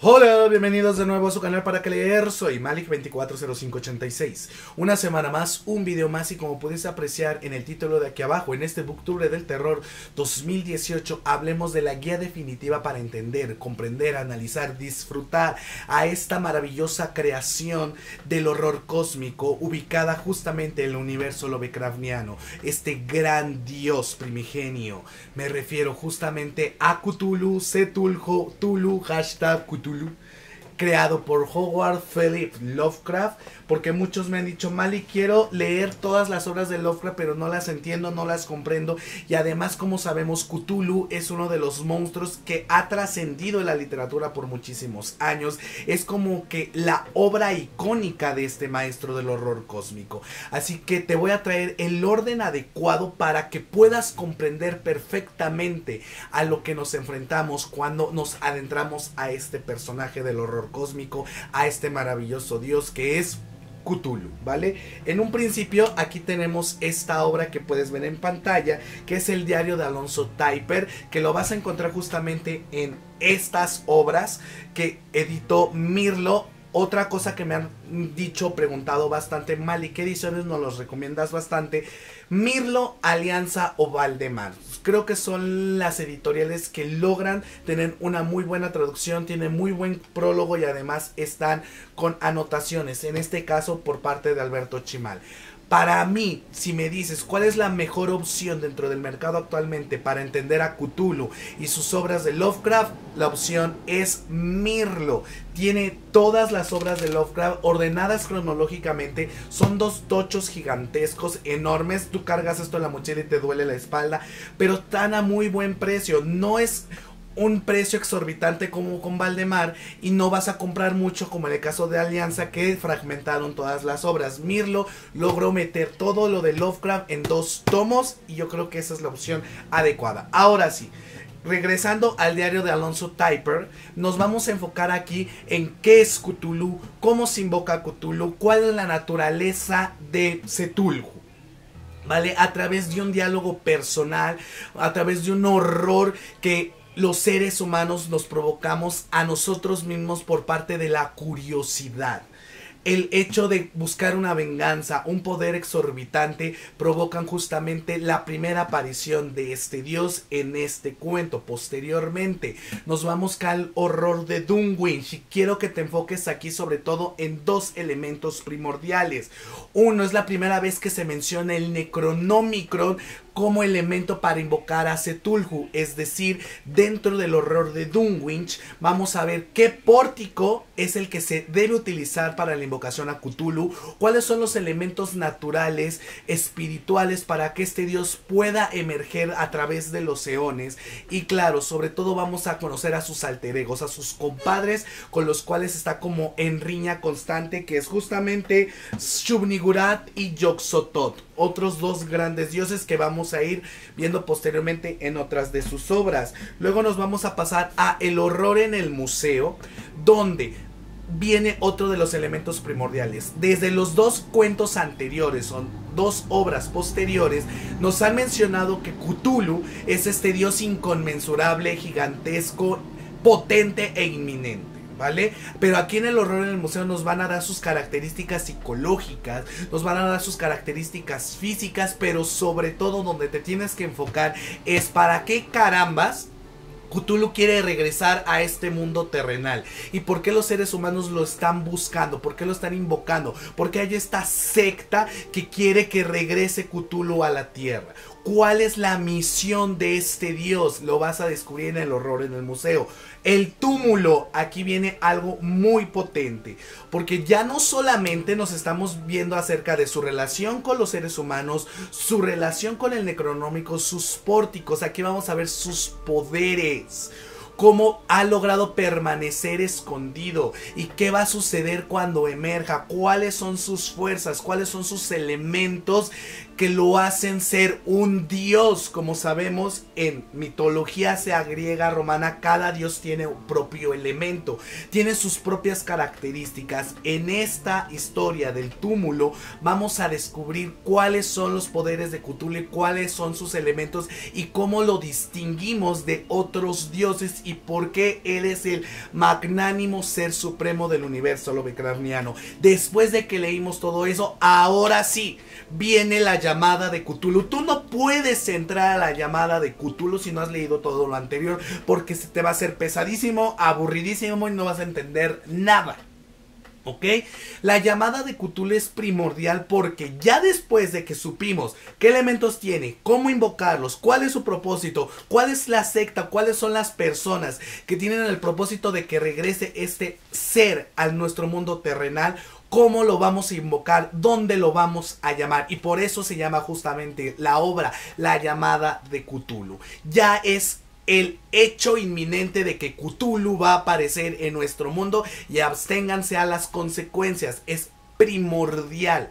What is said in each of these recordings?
Hola, bienvenidos de nuevo a su canal para que leer. Soy Malik240586. Una semana más, un video más, y como puedes apreciar en el título de aquí abajo, en este Booktubre del Terror 2018 hablemos de la guía definitiva para entender, comprender, analizar, disfrutar a esta maravillosa creación del horror cósmico ubicada justamente en el universo lovecraftiano, este gran dios primigenio. Me refiero justamente a Cthulhu, Cthulhu, Tulu, hashtag Cthulhu, creado por Howard Philip Lovecraft, porque muchos me han dicho: Mali, quiero leer todas las obras de Lovecraft, pero no las entiendo, no las comprendo. Y además, como sabemos, Cthulhu es uno de los monstruos que ha trascendido en la literatura por muchísimos años. Es como que la obra icónica de este maestro del horror cósmico. Así que te voy a traer el orden adecuado para que puedas comprender perfectamente a lo que nos enfrentamos cuando nos adentramos a este personaje del horror cósmico, a este maravilloso dios que es Cthulhu, ¿vale? En un principio aquí tenemos esta obra que puedes ver en pantalla, que es el diario de Alonso Taiper, que lo vas a encontrar justamente en estas obras que editó Mirlo. Otra cosa que me han dicho, preguntado bastante: Mali, ¿qué ediciones nos los recomiendas bastante? Mirlo, Alianza o Valdemar. Creo que son las editoriales que logran tener una muy buena traducción, tienen muy buen prólogo y además están con anotaciones, en este caso por parte de Alberto Chimal. Para mí, si me dices cuál es la mejor opción dentro del mercado actualmente para entender a Cthulhu y sus obras de Lovecraft, la opción es Mirlo. Tiene todas las obras de Lovecraft ordenadas cronológicamente. Son dos tochos gigantescos, enormes. Tú cargas esto en la mochila y te duele la espalda, pero están a muy buen precio. No es un precio exorbitante como con Valdemar, y no vas a comprar mucho como en el caso de Alianza, que fragmentaron todas las obras. Mirlo logró meter todo lo de Lovecraft en dos tomos y yo creo que esa es la opción adecuada. Ahora sí, regresando al diario de Alonso Taiper, nos vamos a enfocar aquí en qué es Cthulhu, cómo se invoca a Cthulhu, cuál es la naturaleza de Cthulhu, ¿vale? A través de un diálogo personal, a través de un horror que los seres humanos nos provocamos a nosotros mismos por parte de la curiosidad. El hecho de buscar una venganza, un poder exorbitante, provocan justamente la primera aparición de este dios en este cuento. Posteriormente nos vamos al horror de Dunwich, y quiero que te enfoques aquí sobre todo en dos elementos primordiales. Uno, es la primera vez que se menciona el Necronomicon como elemento para invocar a Cthulhu, es decir, dentro del horror de Dunwich vamos a ver qué pórtico es el que se debe utilizar para la invocación a Cthulhu, cuáles son los elementos naturales, espirituales, para que este dios pueda emerger a través de los eones. Y claro, sobre todo vamos a conocer a sus alter egos, a sus compadres con los cuales está como en riña constante, que es justamente Shub-Niggurath y Yog-Sothoth, otros dos grandes dioses que vamos a ir viendo posteriormente en otras de sus obras. Luego nos vamos a pasar a el horror en el museo, donde viene otro de los elementos primordiales. Desde los dos cuentos anteriores, son dos obras posteriores, nos han mencionado que Cthulhu es este dios inconmensurable, gigantesco, potente e inminente, ¿vale? Pero aquí en el horror en el museo nos van a dar sus características psicológicas, nos van a dar sus características físicas, pero sobre todo donde te tienes que enfocar es para qué carambas Cthulhu quiere regresar a este mundo terrenal, y por qué los seres humanos lo están buscando, por qué lo están invocando, porque hay esta secta que quiere que regrese Cthulhu a la tierra. ¿Cuál es la misión de este dios? Lo vas a descubrir en el horror en el museo. El túmulo, aquí viene algo muy potente, porque ya no solamente nos estamos viendo acerca de su relación con los seres humanos, su relación con el Necronómico, sus pórticos, aquí vamos a ver sus poderes, cómo ha logrado permanecer escondido y qué va a suceder cuando emerja, cuáles son sus fuerzas, cuáles son sus elementos que lo hacen ser un dios. Como sabemos, en mitología sea griega, romana, cada dios tiene un propio elemento, tiene sus propias características. En esta historia del túmulo vamos a descubrir cuáles son los poderes de Cthulhu, cuáles son sus elementos y cómo lo distinguimos de otros dioses y por qué él es el magnánimo ser supremo del universo lovecraftiano. Después de que leímos todo eso, ahora sí viene la llamada de Cthulhu. Tú no puedes entrar a la llamada de Cthulhu si no has leído todo lo anterior, porque se te va a hacer pesadísimo, aburridísimo y no vas a entender nada. ¿Ok? La llamada de Cthulhu es primordial porque ya después de que supimos qué elementos tiene, cómo invocarlos, cuál es su propósito, cuál es la secta, cuáles son las personas que tienen el propósito de que regrese este ser a nuestro mundo terrenal, cómo lo vamos a invocar, dónde lo vamos a llamar, y por eso se llama justamente la obra La llamada de Cthulhu. Ya es el hecho inminente de que Cthulhu va a aparecer en nuestro mundo, y absténganse a las consecuencias. Es primordial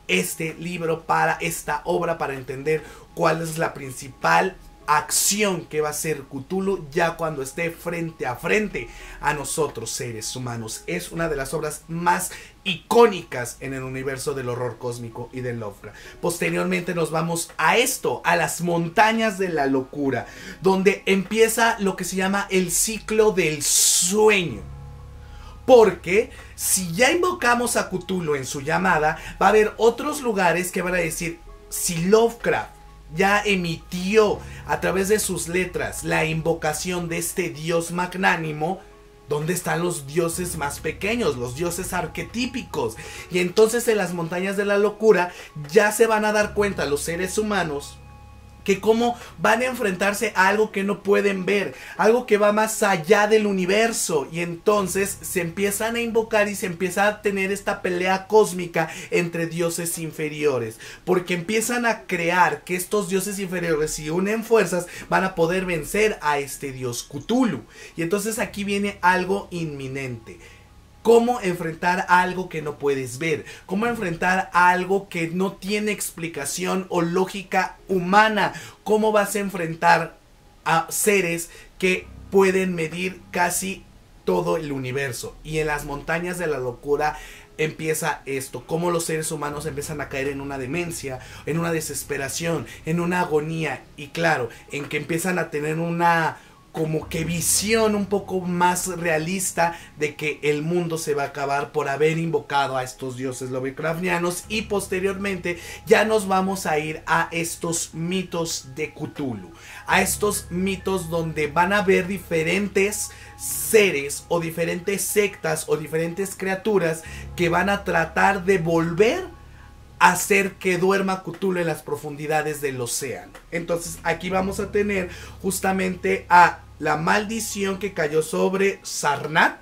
este libro para esta obra, para entender cuál es la principal acción que va a hacer Cthulhu ya cuando esté frente a frente a nosotros, seres humanos. Es una de las obras más icónicas en el universo del horror cósmico y de Lovecraft. Posteriormente nos vamos a esto, a las montañas de la locura, donde empieza lo que se llama el ciclo del sueño. Porque si ya invocamos a Cthulhu en su llamada, va a haber otros lugares que van a decir, si Lovecraft ya emitió a través de sus letras la invocación de este dios magnánimo, ¿dónde están los dioses más pequeños, los dioses arquetípicos? Y entonces en las montañas de la locura ya se van a dar cuenta los seres humanos que cómo van a enfrentarse a algo que no pueden ver, algo que va más allá del universo, y entonces se empiezan a invocar y se empieza a tener esta pelea cósmica entre dioses inferiores, porque empiezan a crear que estos dioses inferiores, si unen fuerzas, van a poder vencer a este dios Cthulhu. Y entonces aquí viene algo inminente. ¿Cómo enfrentar algo que no puedes ver? ¿Cómo enfrentar algo que no tiene explicación o lógica humana? ¿Cómo vas a enfrentar a seres que pueden medir casi todo el universo? Y en las montañas de la locura empieza esto, cómo los seres humanos empiezan a caer en una demencia, en una desesperación, en una agonía, y claro, en que empiezan a tener una como que visión un poco más realista de que el mundo se va a acabar por haber invocado a estos dioses lovecraftianos. Y posteriormente ya nos vamos a ir a estos mitos de Cthulhu, a estos mitos donde van a haber diferentes seres o diferentes sectas o diferentes criaturas que van a tratar de volver a hacer que duerma Cthulhu en las profundidades del océano. Entonces aquí vamos a tener justamente a la maldición que cayó sobre Sarnath,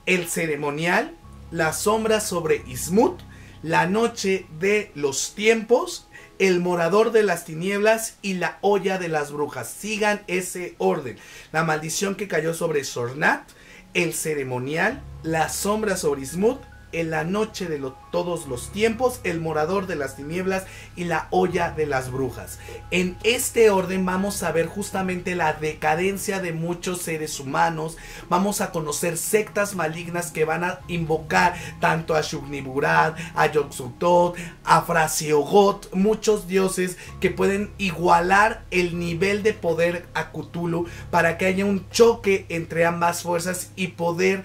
el ceremonial, la sombra sobre Ismut, la noche de los tiempos, el morador de las tinieblas y la olla de las brujas. Sigan ese orden. La maldición que cayó sobre Sarnath, el ceremonial, la sombra sobre Ismut, en la noche de todos los tiempos, el morador de las tinieblas y la olla de las brujas. En este orden vamos a ver justamente la decadencia de muchos seres humanos. Vamos a conocer sectas malignas que van a invocar tanto a Shub-Niggurath, a Yog-Sothoth, a Phra-Seogoth, muchos dioses que pueden igualar el nivel de poder a Cthulhu, para que haya un choque entre ambas fuerzas y poder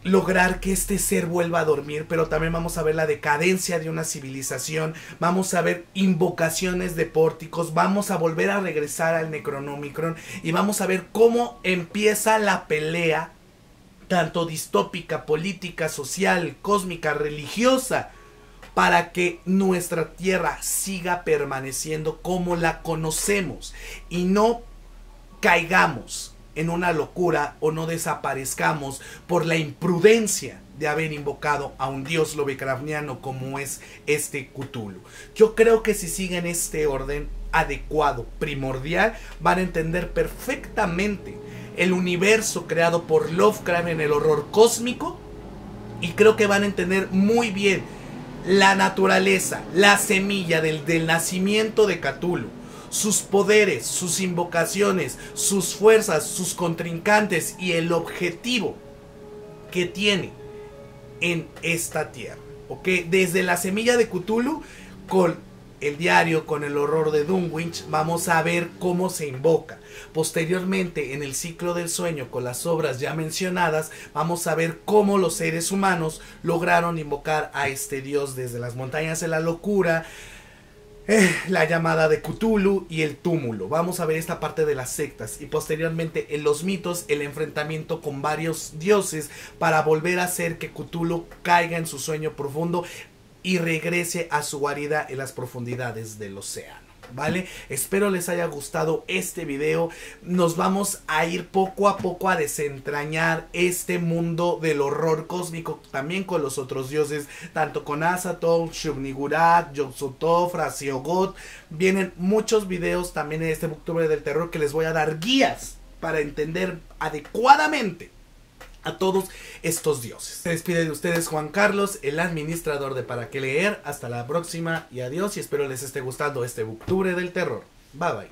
lograr que este ser vuelva a dormir. Pero también vamos a ver la decadencia de una civilización, vamos a ver invocaciones de pórticos, vamos a volver a regresar al Necronomicron y vamos a ver cómo empieza la pelea tanto distópica, política, social, cósmica, religiosa, para que nuestra tierra siga permaneciendo como la conocemos y no caigamos en una locura o no desaparezcamos por la imprudencia de haber invocado a un dios lovecraftiano como es este Cthulhu. Yo creo que si siguen este orden adecuado, primordial, van a entender perfectamente el universo creado por Lovecraft en el horror cósmico, y creo que van a entender muy bien la naturaleza, la semilla del nacimiento de Cthulhu, sus poderes, sus invocaciones, sus fuerzas, sus contrincantes y el objetivo que tiene en esta tierra. ¿Ok? Desde la semilla de Cthulhu, con el diario con el horror de Dunwich, vamos a ver cómo se invoca. Posteriormente, en el ciclo del sueño, con las obras ya mencionadas, vamos a ver cómo los seres humanos lograron invocar a este dios desde las montañas de la locura, la llamada de Cthulhu y el túmulo. Vamos a ver esta parte de las sectas y posteriormente en los mitos el enfrentamiento con varios dioses para volver a hacer que Cthulhu caiga en su sueño profundo y regrese a su guarida en las profundidades del océano. ¿Vale? Espero les haya gustado este video. Nos vamos a ir poco a poco a desentrañar este mundo del horror cósmico, también con los otros dioses, tanto con Azathoth, Shub-Niggurath, Yog-Sothoth, Raziel-Ghot. Vienen muchos videos también en este Booktuber del terror que les voy a dar guías para entender adecuadamente a todos estos dioses. Se despide de ustedes Juan Carlos, el administrador de Para Qué Leer. Hasta la próxima y adiós, y espero les esté gustando este Booktuber del terror. Bye bye.